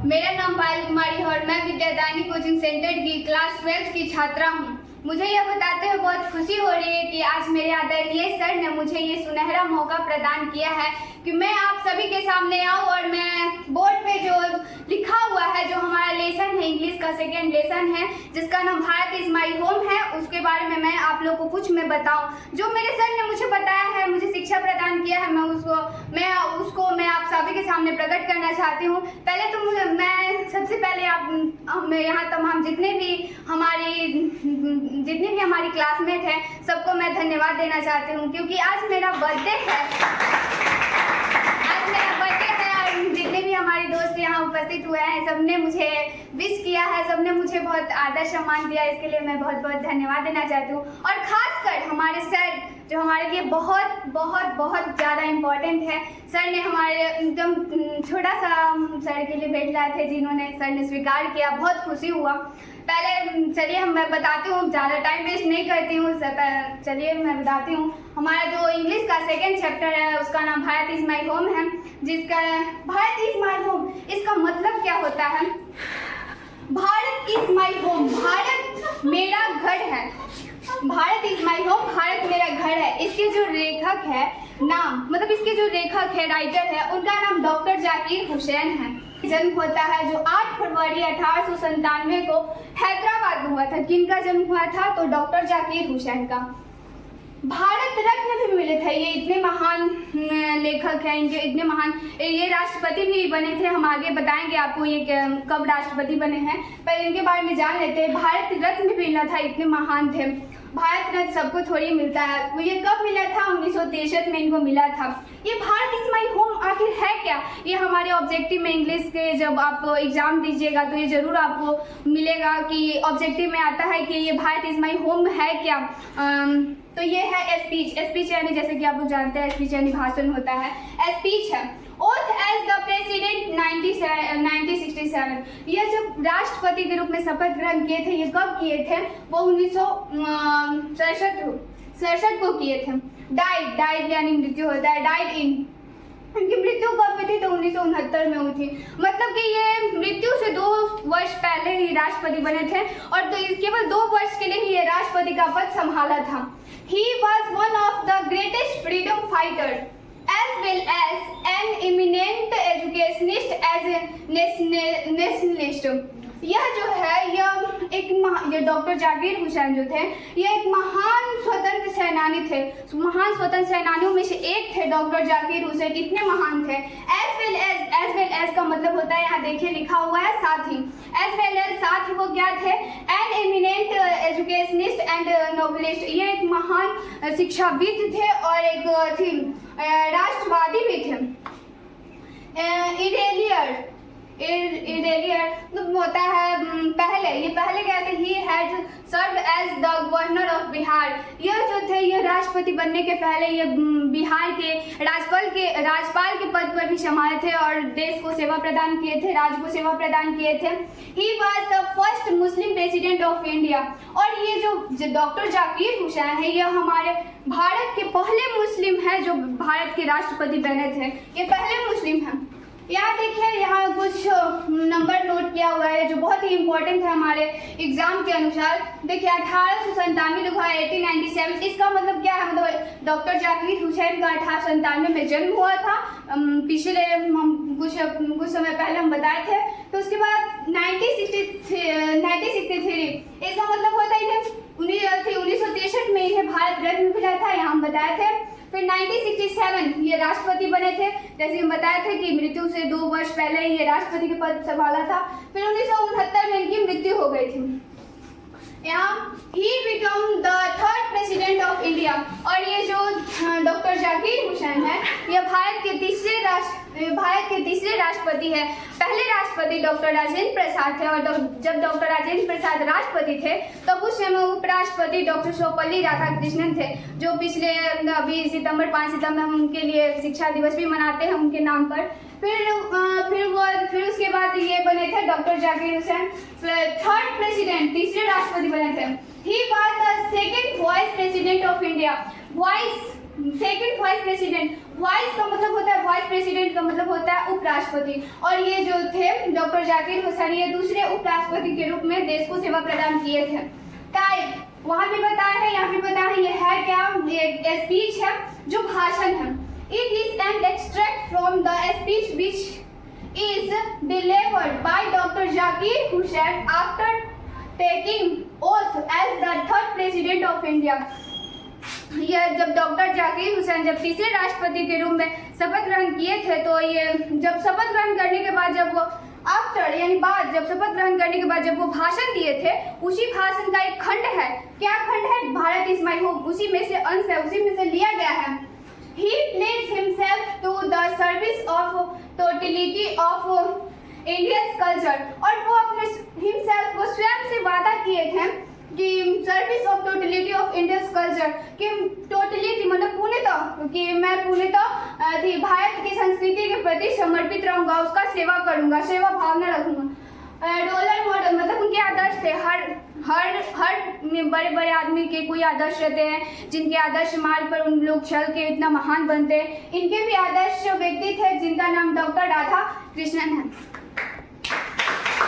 मेरा नाम पायल कुमारी है और मैं विद्यादायनी कोचिंग सेंटर की क्लास 12 की छात्रा हूँ। मुझे यह बताते हुए बहुत खुशी हो रही है कि आज मेरे आदरणीय सर ने मुझे ये सुनहरा मौका प्रदान किया है कि मैं आप सभी के सामने आऊँ और मैं बोर्ड पे जो लिखा हुआ है, जो हमारा लेसन है, इंग्लिश का सेकेंड लेसन है जिसका नाम भारत इज माई होम है, उसके बारे में मैं आप लोगों को कुछ मैं बताऊँ। जो मेरे सर ने मुझे बताया है, मुझे शिक्षा प्रदान किया है, मैं उसको मैं आप सभी के सामने प्रकट करना चाहती हूँ। पहले तो मैं सबसे पहले आप यहाँ तमाम जितने भी हमारी क्लासमेट हैं सबको मैं धन्यवाद देना चाहती हूँ, क्योंकि आज मेरा बर्थडे है। और जितने भी हमारे दोस्त यहाँ उपस्थित हुए हैं सबने मुझे विश किया है, सबने मुझे बहुत आदर सम्मान दिया, इसके लिए मैं बहुत बहुत धन्यवाद देना चाहती हूँ। और खासकर हमारे सर जो हमारे लिए बहुत बहुत बहुत ज़्यादा इम्पोर्टेंट है। सर ने हमारे एकदम छोटा सा सर के लिए भेज लाए थे, जिन्होंने सर ने स्वीकार किया, बहुत खुशी हुआ। पहले चलिए मैं बताती हूँ, ज़्यादा टाइम वेस्ट नहीं करती हूँ, चलिए मैं बताती हूँ। हमारा जो इंग्लिश का सेकेंड चैप्टर है उसका नाम भारत इज़ माई होम है, जिसका भारत इज़ माई होम इसका मतलब क्या होता है? Bharat is my home, Bharat मेरा घर है। Bharat is my home, Bharat मेरा घर है। इसके जो लेखक है इसके जो लेखक है, राइटर है, उनका नाम डॉक्टर जाकिर हुसैन है। जन्म होता है जो 8 फरवरी 1897 को हैदराबाद में हुआ था। किनका जन्म हुआ था? तो डॉक्टर जाकिर हुसैन का। भारत रत्न भी मिले थे, ये इतने महान लेखक हैं, इनके इतने महान, ये राष्ट्रपति भी बने थे। हम आगे बताएंगे आपको ये कब राष्ट्रपति बने हैं, पर इनके बारे में जान लेते हैं। भारत रत्न भी मिला था, इतने महान थे। भारत रत्न सबको थोड़ी मिलता है, वो ये कब मिला था? 1963 में इनको मिला था। ये भारत इज माई होम आखिर है क्या? ये हमारे ऑब्जेक्टिव में इंग्लिश के जब आप एग्जाम दीजिएगा तो ये जरूर आपको मिलेगा कि ऑब्जेक्टिव में आता है कि ये भारत इज माई होम है क्या। तो ये है स्पीच यानी जैसे कि आप लोग जानते हैं स्पीच यानी भाषण होता है, स्पीच है। ओथ एज द प्रेसिडेंट 1967, यह जब राष्ट्रपति के रूप में शपथ ग्रहण किए थे, ये कब किए थे? वो 1967 को किए थे। डाइड यानी मृत्यु होता है, डाइड इन, इनकी मृत्यु कब हुई थी? तो 1969 में हुई थी। मतलब कि ये मृत्यु से 2 वर्ष पहले ही राष्ट्रपति बने थे और तो केवल 2 वर्ष के लिए ही ये राष्ट्रपति का पद संभाला था। He was one of the greatest freedom fighters as well as an eminent educationist as a nationalist. यह जो है ये डॉक्टर जाकिर हुसैन जो थे, ये एक महान स्वतंत्र सेनानी थे। महान स्वतंत्र सेनानियों में से एक थे डॉक्टर जाकिर हुसैन, इतने महान थे। एज वेल एज का मतलब होता है, यहाँ देखिए लिखा हुआ है साथ ही। एज वेल एज साथ ही वो क्या थे? An eminent educationist and novelist, ये एक महान शिक्षाविद थे और एक थी राष्ट्रवादी भी थे। इरेलियर होता है पहले क्या थे? He had serve as the governor of Bihar. यह जो थे ये राष्ट्रपति बनने के पहले ये बिहार के राज्यपाल के पद पर भी संभाले थे और देश को सेवा प्रदान किए थे, राज्य को सेवा प्रदान किए थे। He was the first Muslim president of India. और ये जो डॉक्टर जाकिर हुसैन है, ये हमारे भारत के पहले मुस्लिम है जो भारत के राष्ट्रपति बने थे, ये पहले मुस्लिम हैं। यहाँ देखिए, यहाँ कुछ नंबर नोट किया हुआ है जो बहुत ही इम्पोर्टेंट है हमारे एग्जाम के अनुसार। देखिए 1897 लिखा है, 1897, इसका मतलब क्या है? मतलब डॉक्टर जाकिर हुसैन का 1897 में जन्म हुआ था। पिछले हम कुछ समय पहले हम बताए थे। तो उसके बाद 1963 इसका मतलब होता है 1963 में इन्हें भारत रत्न मिला था, यहाँ हम बताए थे। फिर 1967 ये राष्ट्रपति बने थे, जैसे हम बताए थे कि मृत्यु से 2 वर्ष पहले ये राष्ट्रपति के पद संभाला था। फिर 1969 में इनकी मृत्यु हो गई थी। यहाँ he become the 3rd president of India. और ये जो डॉक्टर जाकिर हुसैन है, ये भारत के तीसरे राष्ट्रपति है। पहले राष्ट्रपति डॉक्टर राजेंद्र प्रसाद थे और जब डॉक्टर राजेंद्र प्रसाद राष्ट्रपति थे तब उस समय उपराष्ट्रपति डॉक्टर सर्वपल्ली राधाकृष्णन थे, जो पिछले अभी 5 सितंबर हम उनके लिए शिक्षा दिवस भी मनाते हैं उनके नाम पर। फिर उसके बाद ये बने थे doctor Zakir Hussain, 3rd president, तीसरे राष्ट्रपति बने थे। He was the second vice president of India. Second vice president vice का मतलब होता है, वाइस प्रेसिडेंट का मतलब होता है उपराष्ट्रपति। और ये जो थे डॉक्टर जाकिर हुसैन, ये दूसरे उपराष्ट्रपति के रूप में देश को सेवा प्रदान किए थे। टाइप वहाँ भी बताया है, यहाँ भी बताया है, ये है क्या, ये स्पीच है, जो भाषण है। It is an extract from the speech which is delivered by doctor Zakir Hussain after taking oath as the third president of India. यह जब डॉक्टर जाकिर हुसैन जब तीसरे राष्ट्रपति के रूप में शपथ ग्रहण किए थे, तो ये जब शपथ ग्रहण करने के बाद जब वो आफ्टर यानी बाद जब शपथ ग्रहण करने के बाद जब वो भाषण दिए थे, उसी भाषण का एक खंड है। क्या खंड है? भारत इज माई होम, उसी में से अंश है, उसी में से लिया गया है। He pledged himself to the service of totality of India's culture, और वो अपने himself को स्वयं से वादा किए थे कि service of totality of Indians culture, कि टोटलिटी मतलब पूर्णतः, कि मैं पूर्णतः भारत की संस्कृति के प्रति समर्पित रहूंगा, उसका सेवा करूंगा, सेवा भावना रखूंगा। रोलर मॉडल मतलब उनके आदर्श थे, हर बड़े बड़े आदमी के कोई आदर्श रहते हैं, जिनके आदर्श मार्ग पर उन लोग चल के इतना महान बनते हैं। इनके भी आदर्श व्यक्ति थे जिनका नाम डॉक्टर राधा कृष्णन है।